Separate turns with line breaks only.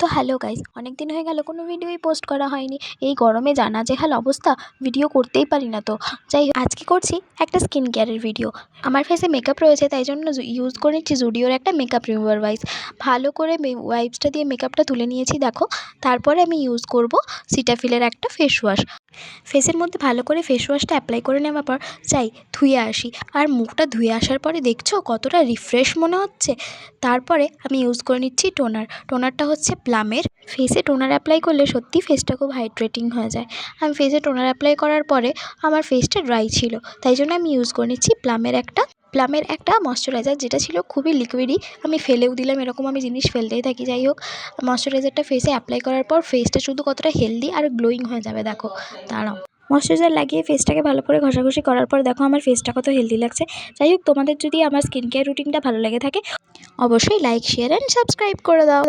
তো hello guys, অনেক দিন হয়ে গেল কোনো ভিডিওই পোস্ট করা হয়নি। এই গরমে যা নাজেহাল অবস্থা, ভিডিও করতেই পারি না। তো যাই হোক, আজকে করছি একটা স্কিন কেয়ারের ভিডিও। আমার ফেসে মেকআপ রয়েছে, তাই জন্য ইউজ করে নিচ্ছি জুডিওর একটা মেকআপ রিমুভার ওয়াইপস। ভালো করে ওয়াইপসটা দিয়ে মেকআপটা তুলে নিয়েছি দেখো। তারপরে আমি ইউজ করব সিটাফিলের একটা ফেস ওয়াশ। ফেসের মধ্যে ভালো করে ফেস ওয়াশটা অ্যাপ্লাই করে নেওয়ার পর যাই ধুয়ে আসি। আর মুখটা ধুয়ে আসার পরে দেখছো কতটা রিফ্রেশ মনে হচ্ছে। তারপরে আমি ইউজ করে নিচ্ছি টোনারটা হচ্ছে প্লামের। ফেসে টোনার অ্যাপ্লাই করলে সত্যি ফেসটা খুব হাইড্রেটিং হয়ে যায়। আমি ফেসে টোনার অ্যাপ্লাই করার পরে আমার ফেসটা ড্রাই ছিল, তাই জন্য আমি ইউজ করে নিচ্ছি প্লামের একটা ময়শ্চারাইজার, যেটা ছিল খুবই লিকুইডই। আমি ফেলেও দিলাম, এরকম আমি জিনিস ফেলতেই থাকি। যাই হোক, ময়শ্চারাইজারটা ফেসে অ্যাপ্লাই করার পর ফেসটা শুধু কতটা হেলদি আর গ্লোয়িং হয়ে যাবে দেখো। দাঁড়াও, ময়শ্চারাইজার লাগিয়ে ফেসটাকে ভালো করে ঘষাঘষি করার পর দেখো আমার ফেসটা কত হেলদি লাগছে। যাই হোক, তোমাদের যদি আমার স্কিন কেয়ার রুটিনটা ভালো লেগে থাকে অবশ্যই লাইক, শেয়ার অ্যান্ড সাবস্ক্রাইব করে দাও।